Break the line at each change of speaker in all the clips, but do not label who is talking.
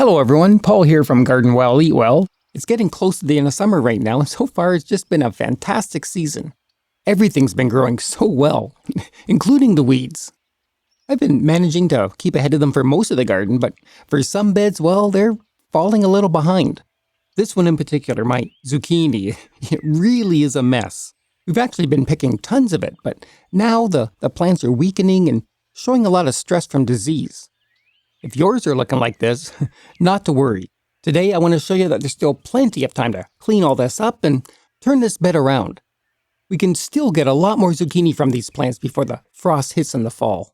Hello everyone, Paul here from Garden Well, Eat Well. It's getting close to the end of summer right now, and so far it's just been a fantastic season. Everything's been growing so well, including the weeds. I've been managing to keep ahead of them for most of the garden, but for some beds, well, they're falling a little behind. This one in particular, my zucchini, it really is a mess. We've actually been picking tons of it, but now the plants are weakening and showing a lot of stress from disease. If yours are looking like this, not to worry. Today I want to show you that there's still plenty of time to clean all this up and turn this bed around. We can still get a lot more zucchini from these plants before the frost hits in the fall.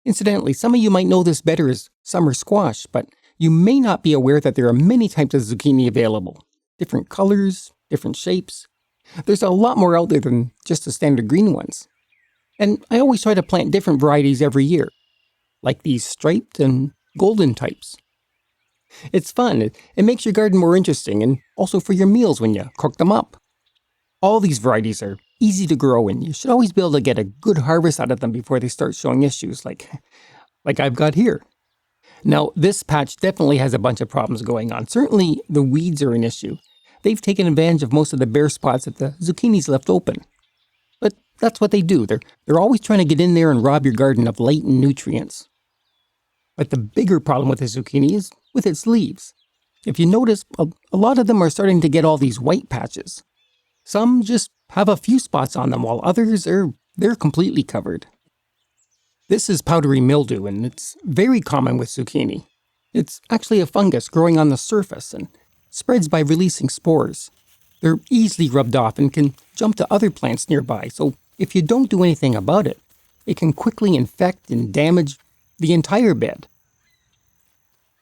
Incidentally, some of you might know this better as summer squash, but you may not be aware that there are many types of zucchini available. Different colors, different shapes. There's a lot more out there than just the standard green ones. And I always try to plant different varieties every year, like these striped and golden types. It's fun, it makes your garden more interesting, and also for your meals when you cook them up. All these varieties are easy to grow, and you should always be able to get a good harvest out of them before they start showing issues like I've got here. Now, this patch definitely has a bunch of problems going on. Certainly, the weeds are an issue. They've taken advantage of most of the bare spots that the zucchini's left open. But that's what they do. They're always trying to get in there and rob your garden of latent nutrients. But the bigger problem with the zucchini is with its leaves. If you notice, a lot of them are starting to get all these white patches. Some just have a few spots on them, while others they're completely covered. This is powdery mildew, and it's very common with zucchini. It's actually a fungus growing on the surface and spreads by releasing spores. They're easily rubbed off and can jump to other plants nearby, so if you don't do anything about it, it can quickly infect and damage the entire bed.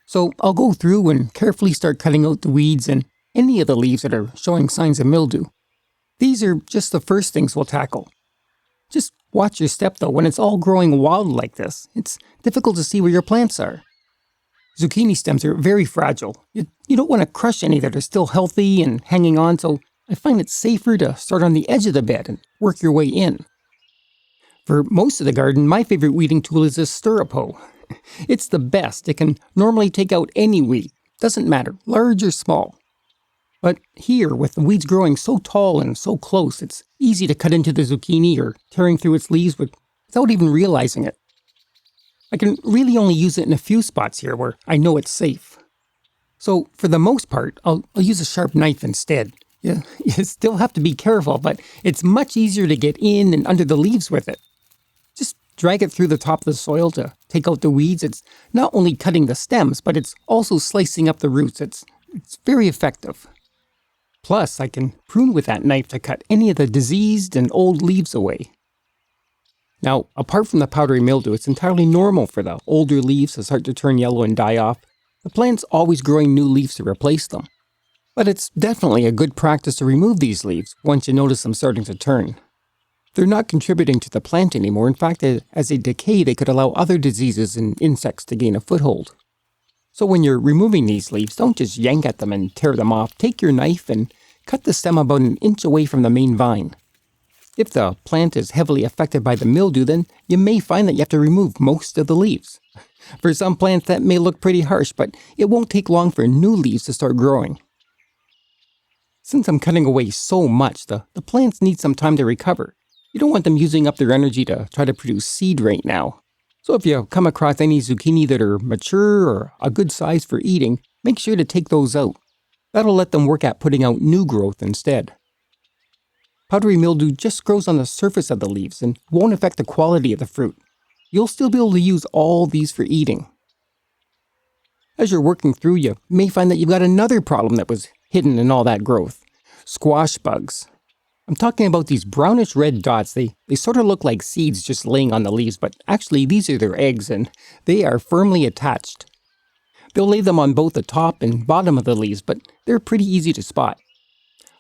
So I'll go through and carefully start cutting out the weeds and any of the leaves that are showing signs of mildew. These are just the first things we'll tackle. Just watch your step though. When it's all growing wild like this, it's difficult to see where your plants are. Zucchini stems are very fragile. You don't want to crush any that are still healthy and hanging on, so I find it safer to start on the edge of the bed and work your way in. For most of the garden, my favorite weeding tool is this stirrup hoe. It's the best. It can normally take out any weed. Doesn't matter, large or small. But here, with the weeds growing so tall and so close, it's easy to cut into the zucchini or tearing through its leaves without even realizing it. I can really only use it in a few spots here where I know it's safe. So for the most part, I'll use a sharp knife instead. You still have to be careful, but it's much easier to get in and under the leaves with it. Just drag it through the top of the soil to take out the weeds. It's not only cutting the stems, but it's also slicing up the roots. It's very effective. Plus, I can prune with that knife to cut any of the diseased and old leaves away. Now, apart from the powdery mildew, it's entirely normal for the older leaves to start to turn yellow and die off. The plant's always growing new leaves to replace them. But it's definitely a good practice to remove these leaves once you notice them starting to turn. They're not contributing to the plant anymore. In fact, as they decay, they could allow other diseases and insects to gain a foothold. So when you're removing these leaves, don't just yank at them and tear them off. Take your knife and cut the stem about an inch away from the main vine. If the plant is heavily affected by the mildew, then you may find that you have to remove most of the leaves. For some plants, that may look pretty harsh, but it won't take long for new leaves to start growing. Since I'm cutting away so much, the plants need some time to recover. You don't want them using up their energy to try to produce seed right now. So if you come across any zucchini that are mature or a good size for eating, make sure to take those out. That'll let them work at putting out new growth instead. Powdery mildew just grows on the surface of the leaves and won't affect the quality of the fruit. You'll still be able to use all these for eating. As you're working through, you may find that you've got another problem that was hidden in all that growth. Squash bugs. I'm talking about these brownish red dots. They sort of look like seeds just laying on the leaves, but actually these are their eggs and they are firmly attached. They'll lay them on both the top and bottom of the leaves, but they're pretty easy to spot.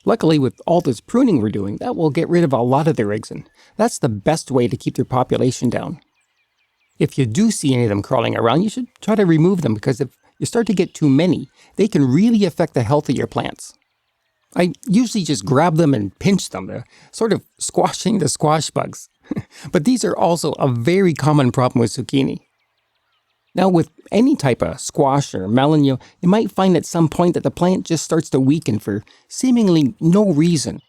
Luckily, with all this pruning we're doing, that will get rid of a lot of their eggs, and that's the best way to keep their population down. If you do see any of them crawling around, you should try to remove them, because if you start to get too many, they can really affect the health of your plants. I usually just grab them and pinch them, sort of squashing the squash bugs. But these are also a very common problem with zucchini. Now, with any type of squash or melon, you might find at some point that the plant just starts to weaken for seemingly no reason.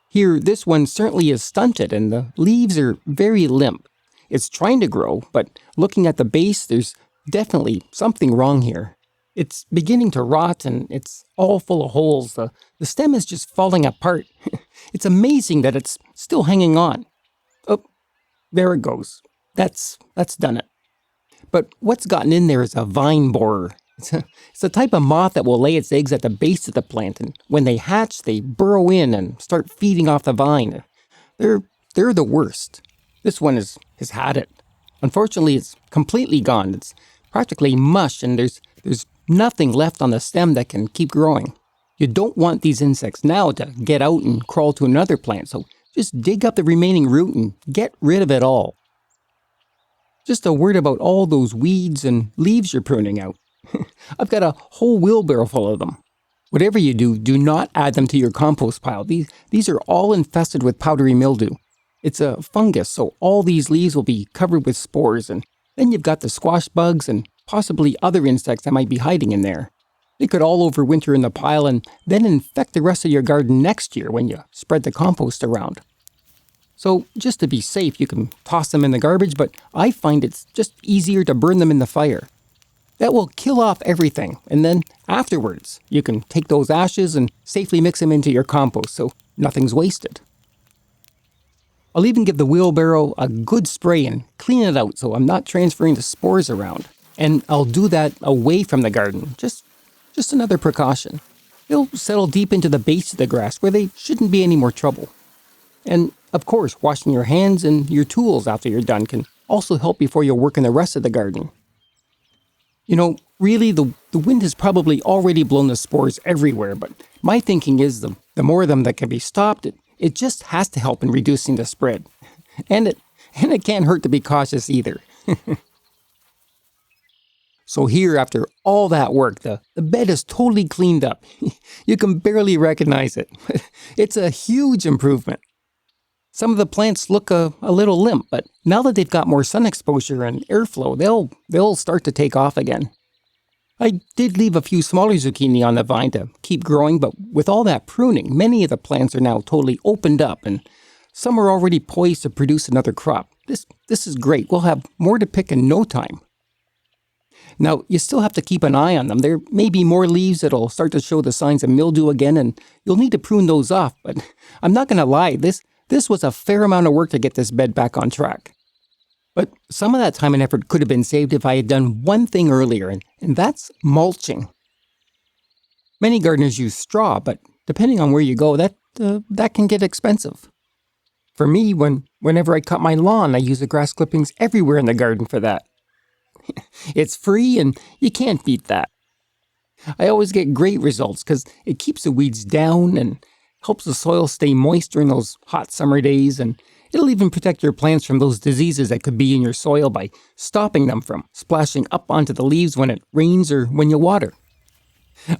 Here, this one certainly is stunted and the leaves are very limp. It's trying to grow, but looking at the base, there's definitely something wrong here. It's beginning to rot and it's all full of holes. The stem is just falling apart. It's amazing that it's still hanging on. Oh, there it goes. That's done it. But what's gotten in there is a vine borer. It's a type of moth that will lay its eggs at the base of the plant, and when they hatch, they burrow in and start feeding off the vine. They're the worst. This one has had it. Unfortunately, it's completely gone. It's practically mush, and there's nothing left on the stem that can keep growing. You don't want these insects now to get out and crawl to another plant, so just dig up the remaining root and get rid of it all. Just a word about all those weeds and leaves you're pruning out. I've got a whole wheelbarrow full of them. Whatever you do, do not add them to your compost pile. These are all infested with powdery mildew. It's a fungus, so all these leaves will be covered with spores, and then you've got the squash bugs and possibly other insects that might be hiding in there. They could all overwinter in the pile and then infect the rest of your garden next year when you spread the compost around. So just to be safe, you can toss them in the garbage, but I find it's just easier to burn them in the fire. That will kill off everything, and then afterwards, you can take those ashes and safely mix them into your compost so nothing's wasted. I'll even give the wheelbarrow a good spray and clean it out so I'm not transferring the spores around. And I'll do that away from the garden, just another precaution. They'll settle deep into the base of the grass where they shouldn't be any more trouble. And of course, washing your hands and your tools after you're done can also help before you work in the rest of the garden. You know, really, the wind has probably already blown the spores everywhere, but my thinking is the more of them that can be stopped, it just has to help in reducing the spread. And it can't hurt to be cautious either. So here, after all that work, the bed is totally cleaned up. You can barely recognize it. It's a huge improvement. Some of the plants look a little limp, but now that they've got more sun exposure and airflow, they'll start to take off again. I did leave a few smaller zucchini on the vine to keep growing, but with all that pruning, many of the plants are now totally opened up, and some are already poised to produce another crop. This is great. We'll have more to pick in no time. Now, you still have to keep an eye on them. There may be more leaves that'll start to show the signs of mildew again, and you'll need to prune those off, but I'm not going to lie, this was a fair amount of work to get this bed back on track. But some of that time and effort could have been saved if I had done one thing earlier, and that's mulching. Many gardeners use straw, but depending on where you go, that can get expensive. For me, whenever I cut my lawn, I use the grass clippings everywhere in the garden for that. It's free and you can't beat that. I always get great results because it keeps the weeds down and helps the soil stay moist during those hot summer days, and it'll even protect your plants from those diseases that could be in your soil by stopping them from splashing up onto the leaves when it rains or when you water.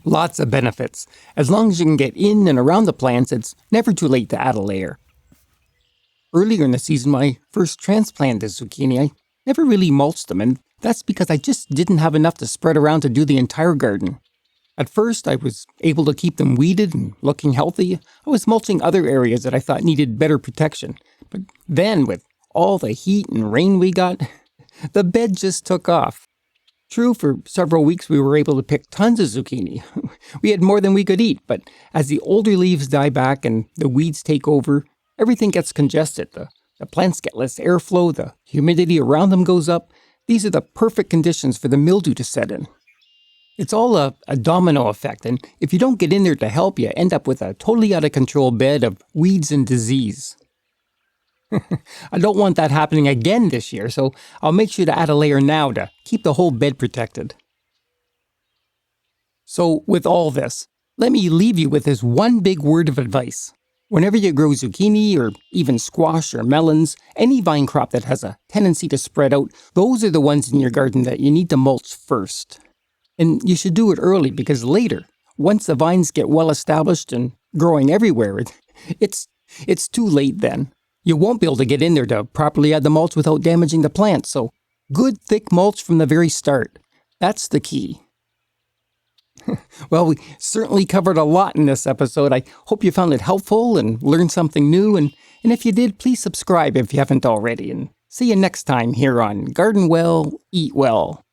Lots of benefits. As long as you can get in and around the plants, it's never too late to add a layer. Earlier in the season, when I first transplanted zucchini, I never really mulched them, and that's because I just didn't have enough to spread around to do the entire garden. At first, I was able to keep them weeded and looking healthy. I was mulching other areas that I thought needed better protection. But then, with all the heat and rain we got, the bed just took off. True, for several weeks we were able to pick tons of zucchini. We had more than we could eat, but as the older leaves die back and the weeds take over, everything gets congested. The plants get less airflow, the humidity around them goes up. These are the perfect conditions for the mildew to set in. It's all a domino effect, and if you don't get in there to help, you end up with a totally out of control bed of weeds and disease. I don't want that happening again this year, so I'll make sure to add a layer now to keep the whole bed protected. So with all this, let me leave you with this one big word of advice. Whenever you grow zucchini or even squash or melons, any vine crop that has a tendency to spread out, those are the ones in your garden that you need to mulch first. And you should do it early because later, once the vines get well established and growing everywhere, it's too late then. You won't be able to get in there to properly add the mulch without damaging the plants, so Good thick mulch from the very start. That's the key. Well, we certainly covered a lot in this episode. I hope you found it helpful and learned something new. And if you did, please subscribe if you haven't already. And see you next time here on Garden Well, Eat Well.